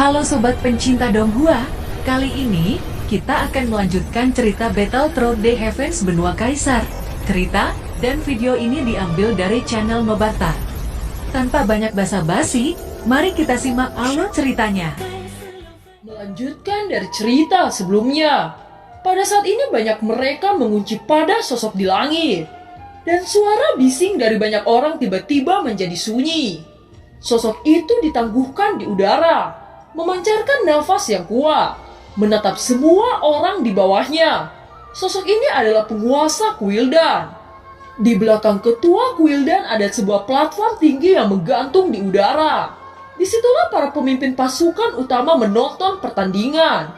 Halo sobat pencinta Donghua, kali ini kita akan melanjutkan cerita Battle Through the Heavens Benua Kaisar. Cerita dan video ini diambil dari channel Mebata. Tanpa banyak basa-basi, mari kita simak alur ceritanya. Melanjutkan dari cerita sebelumnya, pada saat ini banyak mereka mengunci pada sosok di langit. Dan suara bising dari banyak orang tiba-tiba menjadi sunyi. Sosok itu ditangguhkan di udara, memancarkan nafas yang kuat, menatap semua orang di bawahnya. Sosok ini adalah penguasa Kuildan. Di belakang ketua Kuildan ada sebuah platform tinggi yang menggantung di udara. Disitulah para pemimpin pasukan utama menonton pertandingan.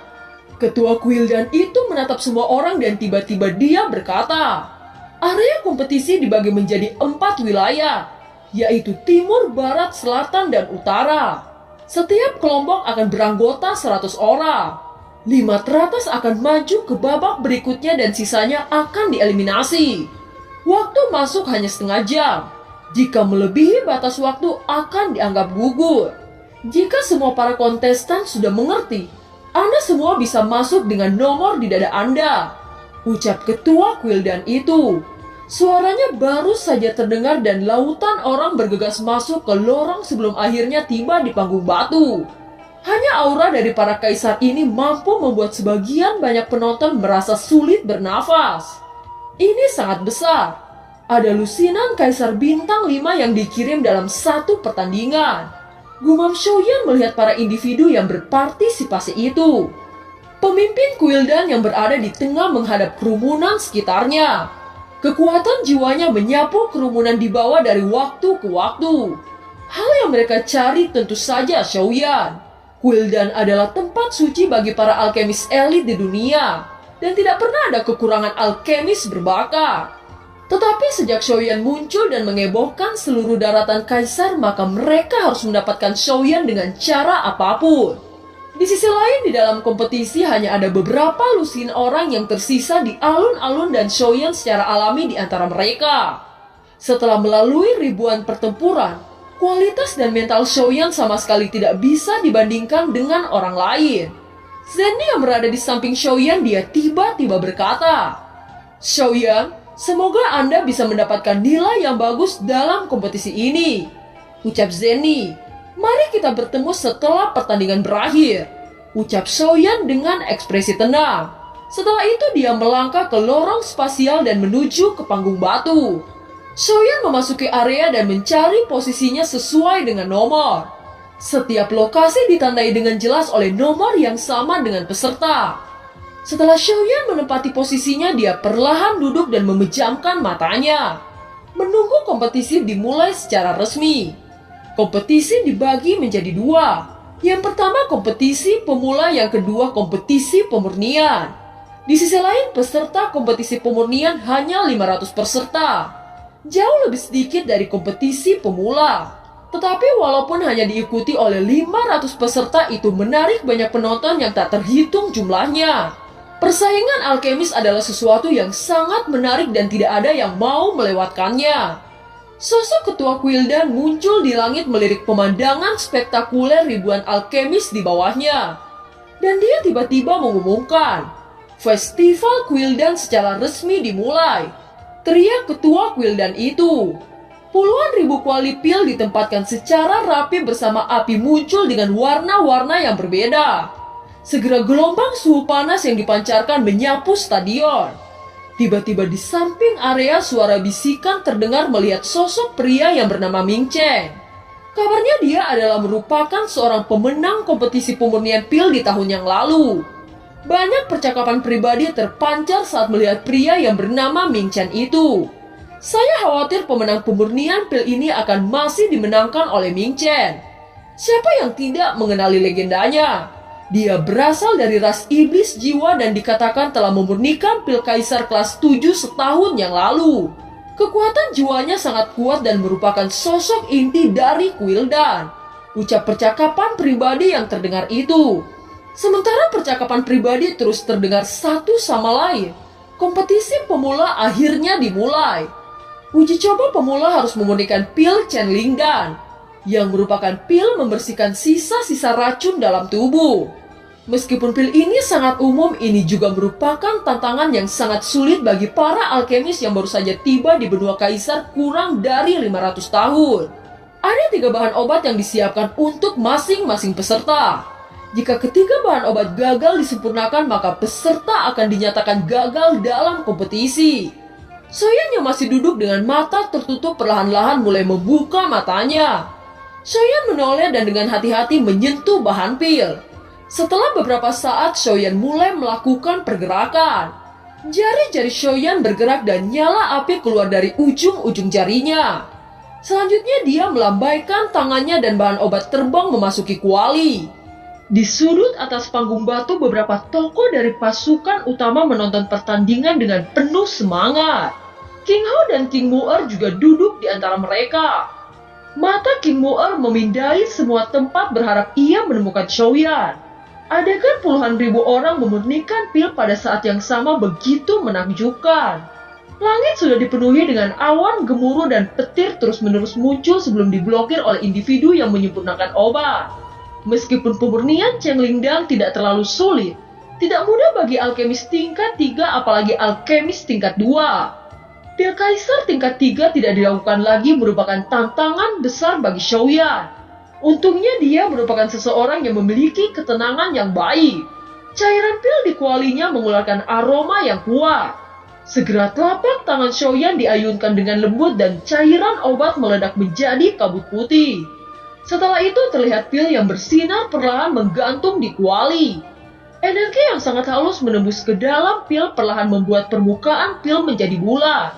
Ketua Kuildan itu menatap semua orang dan tiba-tiba dia berkata, area kompetisi dibagi menjadi 4 wilayah, yaitu timur, barat, selatan, dan utara. Setiap kelompok akan beranggota 100 orang. 5 teratas akan maju ke babak berikutnya dan sisanya akan dieliminasi. Waktu masuk hanya setengah jam. Jika melebihi batas waktu akan dianggap gugur. Jika semua para kontestan sudah mengerti, Anda semua bisa masuk dengan nomor di dada Anda, ucap ketua Kuildan itu. Suaranya baru saja terdengar dan lautan orang bergegas masuk ke lorong sebelum akhirnya tiba di panggung batu. Hanya aura dari para kaisar ini mampu membuat sebagian banyak penonton merasa sulit bernafas. Ini sangat besar. Ada lusinan kaisar bintang 5 yang dikirim dalam satu pertandingan. Gumam Xiaoyan melihat para individu yang berpartisipasi itu. Pemimpin Kuildan yang berada di tengah menghadap kerumunan sekitarnya. Kekuatan jiwanya menyapu kerumunan di bawah dari waktu ke waktu. Hal yang mereka cari tentu saja Xiaoyan. Kuildan adalah tempat suci bagi para alkemis elit di dunia. Dan tidak pernah ada kekurangan alkemis berbakat. Tetapi sejak Xiaoyan muncul dan mengebohkan seluruh daratan kaisar, maka mereka harus mendapatkan Xiaoyan dengan cara apapun. Di sisi lain, di dalam kompetisi hanya ada beberapa lusin orang yang tersisa di alun-alun dan Xiaoyan secara alami di antara mereka. Setelah melalui ribuan pertempuran, kualitas dan mental Xiaoyan sama sekali tidak bisa dibandingkan dengan orang lain. Zenny yang berada di samping Xiaoyan, dia tiba-tiba berkata, Xiaoyan, semoga Anda bisa mendapatkan nilai yang bagus dalam kompetisi ini, ucap Zenny. Mari kita bertemu setelah pertandingan berakhir, ucap Xiaoyan dengan ekspresi tenang. Setelah itu dia melangkah ke lorong spasial dan menuju ke panggung batu. Xiaoyan memasuki area dan mencari posisinya sesuai dengan nomor. Setiap lokasi ditandai dengan jelas oleh nomor yang sama dengan peserta. Setelah Xiaoyan menempati posisinya, dia perlahan duduk dan memejamkan matanya, menunggu kompetisi dimulai secara resmi. Kompetisi dibagi menjadi 2. Yang pertama kompetisi pemula, yang kedua kompetisi pemurnian. Di sisi lain, peserta kompetisi pemurnian hanya 500 peserta. Jauh lebih sedikit dari kompetisi pemula. Tetapi walaupun hanya diikuti oleh 500 peserta, itu menarik banyak penonton yang tak terhitung jumlahnya. Persaingan alkemis adalah sesuatu yang sangat menarik dan tidak ada yang mau melewatkannya. Sosok ketua Kuildan muncul di langit melirik pemandangan spektakuler ribuan alkemis di bawahnya. Dan dia tiba-tiba mengumumkan, Festival Kuildan secara resmi dimulai. Teriak ketua Kuildan itu. Puluhan ribu kuali pil ditempatkan secara rapi bersama api muncul dengan warna-warna yang berbeda. Segera gelombang suhu panas yang dipancarkan menyapu stadion. Tiba-tiba di samping area suara bisikan terdengar melihat sosok pria yang bernama Ming Chen. Kabarnya dia adalah merupakan seorang pemenang kompetisi pemurnian pil di tahun yang lalu. Banyak percakapan pribadi terpancar saat melihat pria yang bernama Ming Chen itu. Saya khawatir pemenang pemurnian pil ini akan masih dimenangkan oleh Ming Chen. Siapa yang tidak mengenali legendanya? Dia berasal dari ras iblis jiwa dan dikatakan telah memurnikan pil kaisar kelas 7 setahun yang lalu. Kekuatan jiwanya sangat kuat dan merupakan sosok inti dari Kuildan, ucap percakapan pribadi yang terdengar itu. Sementara percakapan pribadi terus terdengar satu sama lain, kompetisi pemula akhirnya dimulai. Uji coba pemula harus memurnikan pil Chen Lingdan. yang merupakan pil membersihkan sisa-sisa racun dalam tubuh. Meskipun pil ini sangat umum, ini juga merupakan tantangan yang sangat sulit bagi para alkemis yang baru saja tiba di benua kaisar kurang dari 500 tahun. Ada 3 bahan obat yang disiapkan untuk masing-masing peserta. Jika ketiga bahan obat gagal disempurnakan, maka peserta akan dinyatakan gagal dalam kompetisi. Soyan yang masih duduk dengan mata tertutup perlahan-lahan mulai membuka matanya. Soyan menoleh dan dengan hati-hati menyentuh bahan pil. Setelah beberapa saat, Soyan mulai melakukan pergerakan. Jari-jari Soyan bergerak dan nyala api keluar dari ujung-ujung jarinya. Selanjutnya dia melambaikan tangannya dan bahan obat terbang memasuki kuali. Di sudut atas panggung batu, beberapa tokoh dari pasukan utama menonton pertandingan dengan penuh semangat. King Hao dan King Mu'er juga duduk di antara mereka. Mata King Mu'er memindai semua tempat berharap ia menemukan Soyan. Adakah puluhan ribu orang memurnikan pil pada saat yang sama begitu menakjubkan? Langit sudah dipenuhi dengan awan gemuruh dan petir terus-menerus muncul sebelum diblokir oleh individu yang menyempurnakan obat. Meskipun pemurnian Cheng Lingdang tidak terlalu sulit, tidak mudah bagi alkemis tingkat 3 apalagi alkemis tingkat 2. Pil Kaisar tingkat 3 tidak dilakukan lagi merupakan tantangan besar bagi Soyan. Untungnya dia merupakan seseorang yang memiliki ketenangan yang baik. Cairan pil di kualinya mengeluarkan aroma yang kuat. Segera telapak tangan Soyan diayunkan dengan lembut dan cairan obat meledak menjadi kabut putih. Setelah itu terlihat pil yang bersinar perlahan menggantung di kuali. Energi yang sangat halus menembus ke dalam pil perlahan membuat permukaan pil menjadi bulat.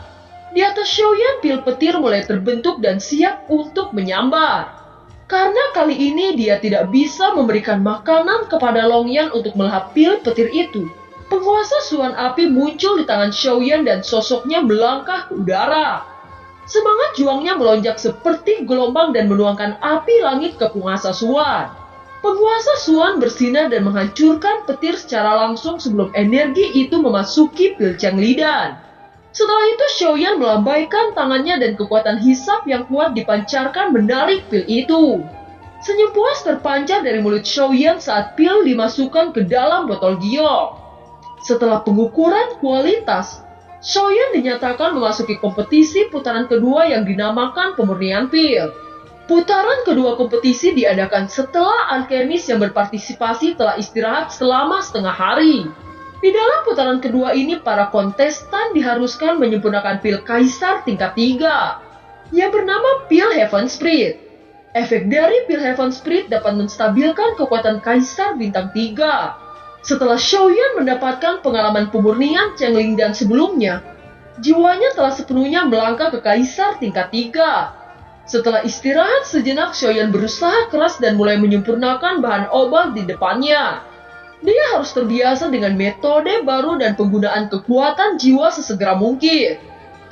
Di atas Soyan, pil petir mulai terbentuk dan siap untuk menyambar. Karena kali ini dia tidak bisa memberikan makanan kepada Longyan untuk melahap pil petir itu, penguasa Suan Api muncul di tangan Soyan dan sosoknya melangkah ke udara. Semangat juangnya melonjak seperti gelombang dan menuangkan api langit ke penguasa Suan. Penguasa Suan bersinar dan menghancurkan petir secara langsung sebelum energi itu memasuki pil Cheng Lidan. Setelah itu Soyan melambaikan tangannya dan kekuatan hisap yang kuat dipancarkan menarik pil itu. Senyum puas terpancar dari mulut Soyan saat pil dimasukkan ke dalam botol giok. Setelah pengukuran kualitas, Soyan dinyatakan memasuki kompetisi putaran kedua yang dinamakan pemurnian pil. Putaran kedua kompetisi diadakan setelah alkemis yang berpartisipasi telah istirahat selama setengah hari. Di dalam putaran kedua ini, para kontestan diharuskan menyempurnakan pil Kaisar tingkat 3 yang bernama pil Heaven Spirit. Efek dari pil Heaven Spirit dapat menstabilkan kekuatan Kaisar bintang 3. Setelah Soyan mendapatkan pengalaman pemurnian Cheng Lingdan sebelumnya, jiwanya telah sepenuhnya melangkah ke Kaisar tingkat 3. Setelah istirahat sejenak, Soyan berusaha keras dan mulai menyempurnakan bahan obat di depannya. Dia harus terbiasa dengan metode baru dan penggunaan kekuatan jiwa sesegera mungkin.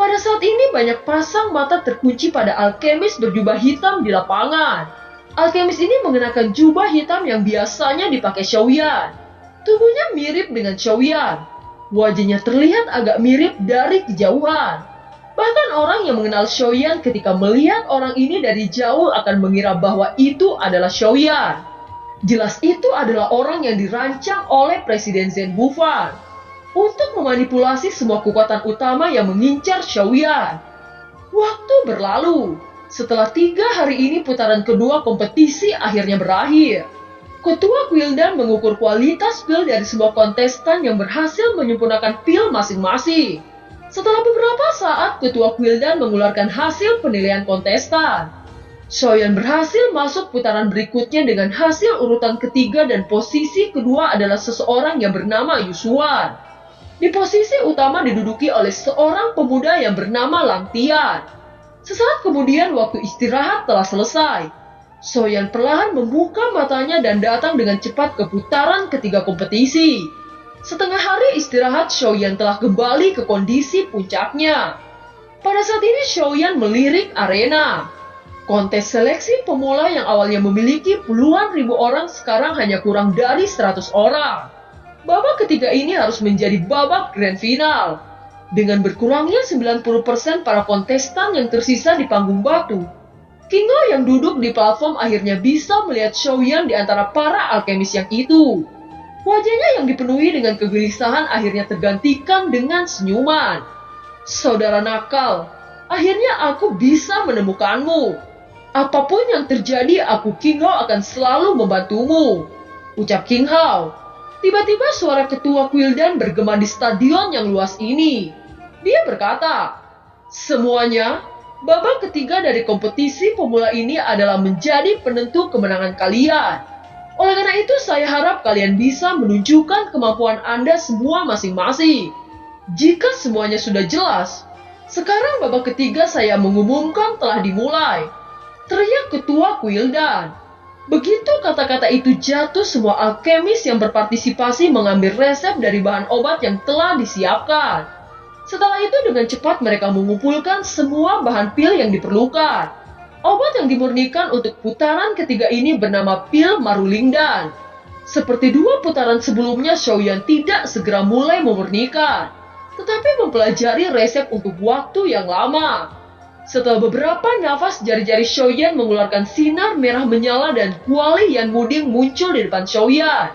Pada saat ini banyak pasang mata terkunci pada alkemis berjubah hitam di lapangan. Alkemis ini mengenakan jubah hitam yang biasanya dipakai Soyan. Tubuhnya mirip dengan Soyan. Wajahnya terlihat agak mirip dari kejauhan. Bahkan orang yang mengenal Soyan ketika melihat orang ini dari jauh akan mengira bahwa itu adalah Soyan. Jelas itu adalah orang yang dirancang oleh Presiden Zhen Bufan untuk memanipulasi semua kekuatan utama yang mengincar Soyan. Waktu berlalu. Setelah 3 hari ini putaran kedua kompetisi akhirnya berakhir. Ketua Quildan mengukur kualitas pil dari semua kontestan yang berhasil menyempurnakan pil masing-masing. Setelah beberapa saat, Ketua Quildan mengeluarkan hasil penilaian kontestan. Soyan berhasil masuk putaran berikutnya dengan hasil urutan ketiga dan posisi kedua adalah seseorang yang bernama Yusuan. Di posisi utama diduduki oleh seorang pemuda yang bernama Lang Tian. Sesaat kemudian waktu istirahat telah selesai. Soyan perlahan membuka matanya dan datang dengan cepat ke putaran ketiga kompetisi. Setengah hari istirahat, Soyan telah kembali ke kondisi puncaknya. Pada saat ini Soyan melirik arena. Kontes seleksi pemula yang awalnya memiliki puluhan ribu orang sekarang hanya kurang dari 100 orang. Babak ketiga ini harus menjadi babak grand final. Dengan berkurangnya 90% para kontestan yang tersisa di panggung batu, Kingo yang duduk di platform akhirnya bisa melihat Xiaoyan di antara para alkemis yang itu. Wajahnya yang dipenuhi dengan kegelisahan akhirnya tergantikan dengan senyuman. Saudara nakal, akhirnya aku bisa menemukanmu. Apapun yang terjadi, aku King Hao akan selalu membantumu, ucap King Hao. Tiba-tiba suara ketua Quildan bergema di stadion yang luas ini. Dia berkata, semuanya, babak ketiga dari kompetisi pemula ini adalah menjadi penentu kemenangan kalian. Oleh karena itu, saya harap kalian bisa menunjukkan kemampuan Anda semua masing-masing. Jika semuanya sudah jelas, sekarang babak ketiga saya mengumumkan telah dimulai, teriak ketua Quildan. Begitu kata-kata itu jatuh, semua alkemis yang berpartisipasi mengambil resep dari bahan obat yang telah disiapkan. Setelah itu dengan cepat mereka mengumpulkan semua bahan pil yang diperlukan. Obat yang dimurnikan untuk putaran ketiga ini bernama pil Marulingdan. Seperti dua putaran sebelumnya, Xiaoyan tidak segera mulai memurnikan, tetapi mempelajari resep untuk waktu yang lama. Setelah beberapa nafas, jari-jari Xiaoyan mengeluarkan sinar merah menyala dan kuali Yan Muding muncul di depan Xiaoyan.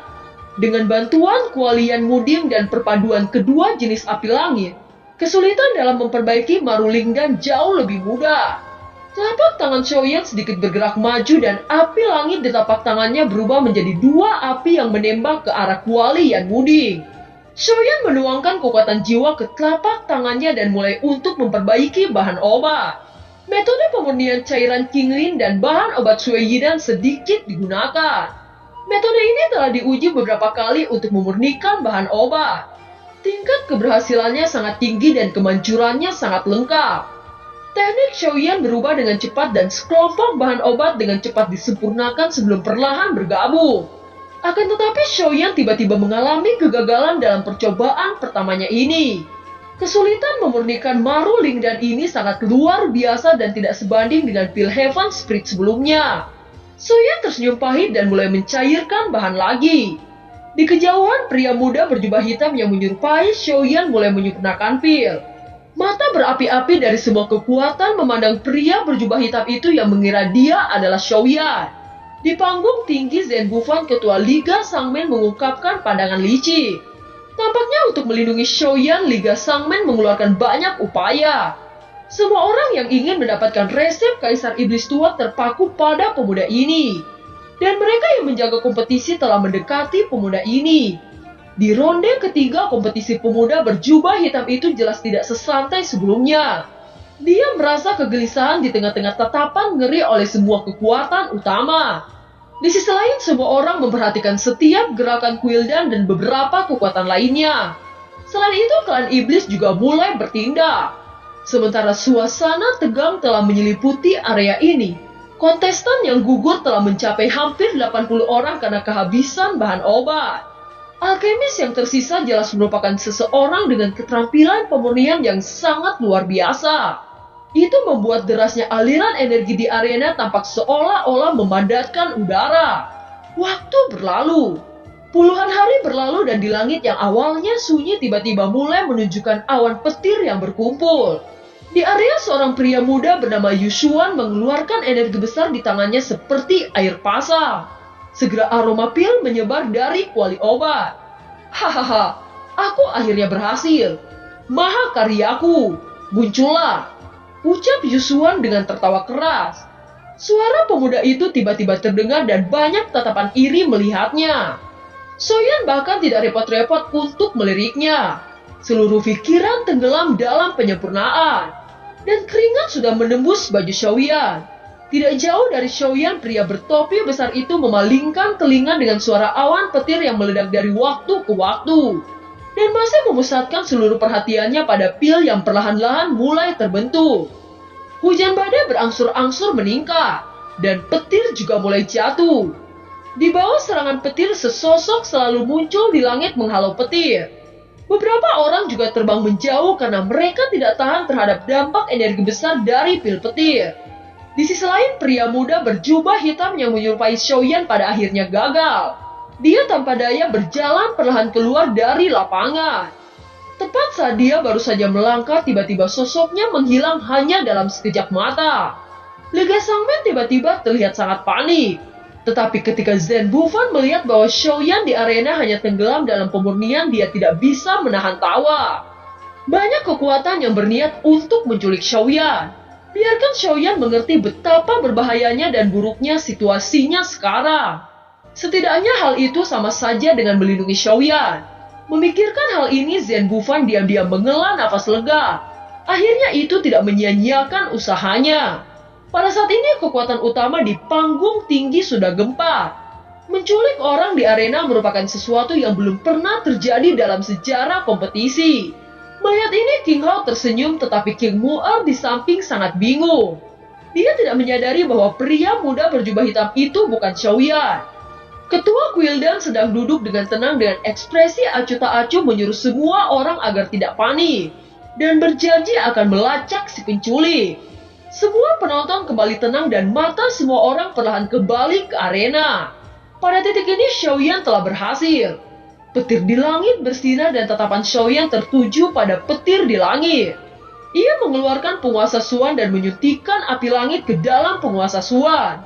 Dengan bantuan kuali Yan Muding dan perpaduan kedua jenis api langit, kesulitan dalam memperbaiki Marulingdan jauh lebih mudah. Telapak tangan Xiaoyan sedikit bergerak maju dan api langit di telapak tangannya berubah menjadi dua api yang menembak ke arah kuali Yan Muding. Xiaoyan menuangkan kekuatan jiwa ke telapak tangannya dan mulai untuk memperbaiki bahan obat. Metode pemurnian cairan Qinglin dan bahan obat Sui Yidan sedikit digunakan. Metode ini telah diuji beberapa kali untuk memurnikan bahan obat. Tingkat keberhasilannya sangat tinggi dan kemanjurannya sangat lengkap. Teknik Xiaoyan berubah dengan cepat dan sekelompok bahan obat dengan cepat disempurnakan sebelum perlahan bergabung. Akan tetapi Xiaoyan tiba-tiba mengalami kegagalan dalam percobaan pertamanya ini. Kesulitan memurnikan Marulingdan ini sangat luar biasa dan tidak sebanding dengan pil Heaven Spirit sebelumnya. Xiaoyan tersenyum pahit dan mulai mencairkan bahan lagi. Di kejauhan, pria muda berjubah hitam yang menyerupai Xiaoyan mulai menyempurnakan pil. Mata berapi-api dari semua kekuatan memandang pria berjubah hitam itu yang mengira dia adalah Xiaoyan. Di panggung tinggi, Zhen Bufan, ketua Liga Sangmen, mengungkapkan pandangan licik. Tampaknya untuk melindungi Xiaoyan, Liga Sangmen mengeluarkan banyak upaya. Semua orang yang ingin mendapatkan resep Kaisar Iblis Tua terpaku pada pemuda ini. Dan mereka yang menjaga kompetisi telah mendekati pemuda ini. Di ronde ketiga, kompetisi pemuda berjubah hitam itu jelas tidak sesantai sebelumnya. Dia merasa kegelisahan di tengah-tengah tatapan ngeri oleh semua kekuatan utama. Di sisi lain, semua orang memperhatikan setiap gerakan Quildan dan beberapa kekuatan lainnya. Selain itu, klan iblis juga mulai bertindak. Sementara suasana tegang telah menyeliputi area ini, kontestan yang gugur telah mencapai hampir 80 orang karena kehabisan bahan obat. Alkemis yang tersisa jelas merupakan seseorang dengan keterampilan pemurnian yang sangat luar biasa. Itu membuat derasnya aliran energi di arena tampak seolah-olah memandatkan udara. Waktu berlalu. Puluhan hari berlalu dan di langit yang awalnya sunyi tiba-tiba mulai menunjukkan awan petir yang berkumpul. Di area, seorang pria muda bernama Yushuan mengeluarkan energi besar di tangannya seperti air pasang. Segera aroma pil menyebar dari kuali obat. Hahaha, aku akhirnya berhasil. Maha karyaku, muncullah, ucap Yushuan dengan tertawa keras. Suara pemuda itu tiba-tiba terdengar dan banyak tatapan iri melihatnya. Xiaoyan bahkan tidak repot-repot untuk meliriknya. Seluruh pikiran tenggelam dalam penyempurnaan. Dan keringat sudah menembus baju Xiaoyan. Tidak jauh dari Xiaoyan, pria bertopi besar itu memalingkan telinga dengan suara awan petir yang meledak dari waktu ke waktu. Dan masih memusatkan seluruh perhatiannya pada pil yang perlahan-lahan mulai terbentuk. Hujan badai berangsur-angsur meningkat, dan petir juga mulai jatuh. Di bawah serangan petir, sesosok selalu muncul di langit menghalau petir. Beberapa orang juga terbang menjauh karena mereka tidak tahan terhadap dampak energi besar dari pil petir. Di sisi lain, pria muda berjubah hitam yang menyerupai Xiaoyan pada akhirnya gagal. Dia tanpa daya berjalan perlahan keluar dari lapangan. Tepat saat dia baru saja melangkah, tiba-tiba sosoknya menghilang hanya dalam sekejap mata. Lee Sangmin tiba-tiba terlihat sangat panik. Tetapi ketika Zhen Bufan melihat bahwa Xiaoyan di arena hanya tenggelam dalam pemurnian, dia tidak bisa menahan tawa. Banyak kekuatan yang berniat untuk menculik Xiaoyan. Biarkan Xiaoyan mengerti betapa berbahayanya dan buruknya situasinya sekarang. Setidaknya hal itu sama saja dengan melindungi Xiaoyan. Memikirkan hal ini, Zhen Bufan diam-diam menghela nafas lega. Akhirnya itu tidak menyia-nyiakan usahanya. Pada saat ini kekuatan utama di panggung tinggi sudah gempar. Menculik orang di arena merupakan sesuatu yang belum pernah terjadi dalam sejarah kompetisi. Melihat ini, King Hao tersenyum, tetapi King Mu'er di samping sangat bingung. Dia tidak menyadari bahwa pria muda berjubah hitam itu bukan Xiaoyan. Ketua Guildan sedang duduk dengan tenang dengan ekspresi acuh tak acuh menyuruh semua orang agar tidak panik dan berjanji akan melacak si penculik. Semua penonton kembali tenang dan mata semua orang perlahan kembali ke arena. Pada titik ini Xiaoyan telah berhasil. Petir di langit bersinar dan tatapan Xiaoyan tertuju pada petir di langit. Ia mengeluarkan penguasa Suan dan menyuntikkan api langit ke dalam penguasa Suan.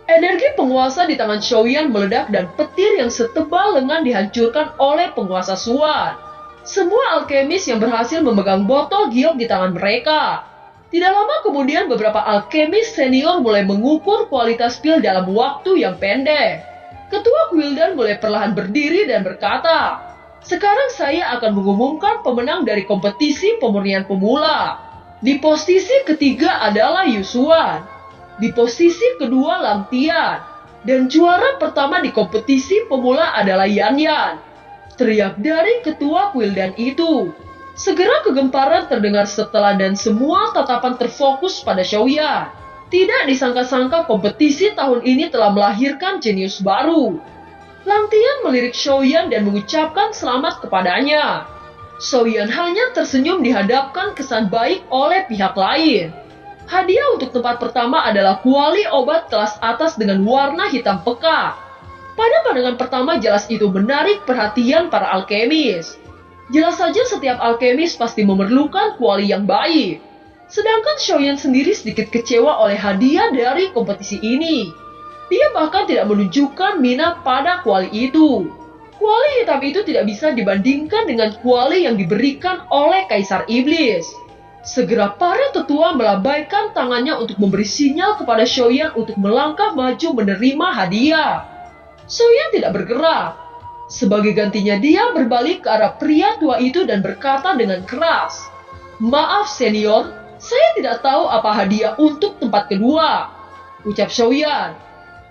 Energi penguasa di tangan Xiaoyan meledak dan petir yang setebal lengan dihancurkan oleh penguasa Suan. Semua alkemis yang berhasil memegang botol giok di tangan mereka. Tidak lama kemudian beberapa alkemis senior mulai mengukur kualitas pil dalam waktu yang pendek. Ketua Guildan mulai perlahan berdiri dan berkata, "Sekarang saya akan mengumumkan pemenang dari kompetisi pemurnian pemula. Di posisi ketiga adalah Yusuan. Di posisi kedua Lang Tian. Dan juara pertama di kompetisi pemula adalah Yan Yan." Teriak dari ketua Guildan itu. Segera kegemparan terdengar setelah dan semua tatapan terfokus pada Xiaoyan. Tidak disangka-sangka kompetisi tahun ini telah melahirkan jenius baru. Lang Tian melirik Xiaoyan dan mengucapkan selamat kepadanya. Xiaoyan hanya tersenyum dihadapkan kesan baik oleh pihak lain. Hadiah untuk tempat pertama adalah kuali obat kelas atas dengan warna hitam pekat. Pada pandangan pertama jelas itu menarik perhatian para alkemis. Jelas saja setiap alkemis pasti memerlukan kuali yang baik. Sedangkan Xiaoyan sendiri sedikit kecewa oleh hadiah dari kompetisi ini. Dia bahkan tidak menunjukkan minat pada kuali itu. Kuali hitam itu tidak bisa dibandingkan dengan kuali yang diberikan oleh Kaisar Iblis. Segera para tetua melambaikan tangannya untuk memberi sinyal kepada Xiaoyan untuk melangkah maju menerima hadiah. Xiaoyan tidak bergerak. Sebagai gantinya dia berbalik ke arah pria tua itu dan berkata dengan keras, "Maaf senior, saya tidak tahu apa hadiah untuk tempat kedua," ucap Xiaoyan.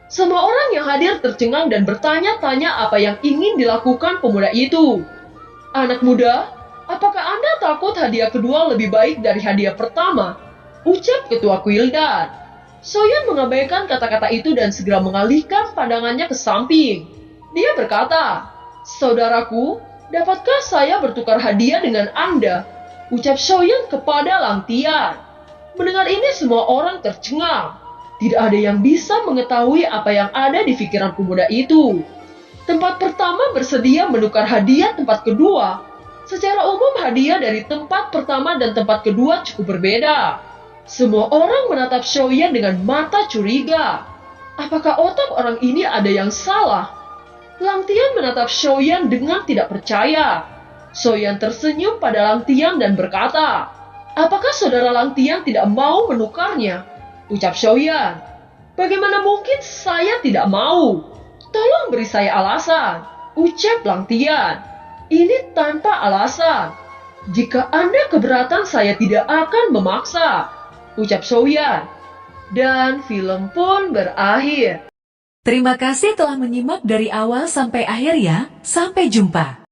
Semua orang yang hadir tercengang dan bertanya-tanya apa yang ingin dilakukan pemuda itu. "Anak muda, apakah Anda takut hadiah kedua lebih baik dari hadiah pertama?" ucap ketua Guildan. Xiaoyan mengabaikan kata-kata itu dan segera mengalihkan pandangannya ke samping. Dia berkata, "Saudaraku, dapatkah saya bertukar hadiah dengan Anda?" ucap Xiaoyan kepada Lang Tian. Mendengar ini semua orang tercengang. Tidak ada yang bisa mengetahui apa yang ada di pikiran pemuda itu. Tempat pertama bersedia menukar hadiah tempat kedua. Secara umum hadiah dari tempat pertama dan tempat kedua cukup berbeda. Semua orang menatap Xiaoyan dengan mata curiga. Apakah otak orang ini ada yang salah? Lang Tian menatap Xiaoyan dengan tidak percaya. Xiaoyan tersenyum pada Lang Tian dan berkata, "Apakah saudara Lang Tian tidak mau menukarnya?" ucap Xiaoyan. "Bagaimana mungkin saya tidak mau? Tolong beri saya alasan," ucap Lang Tian. "Ini tanpa alasan. Jika Anda keberatan saya tidak akan memaksa," ucap Xiaoyan. Dan film pun berakhir. Terima kasih telah menyimak dari awal sampai akhir ya. Sampai jumpa.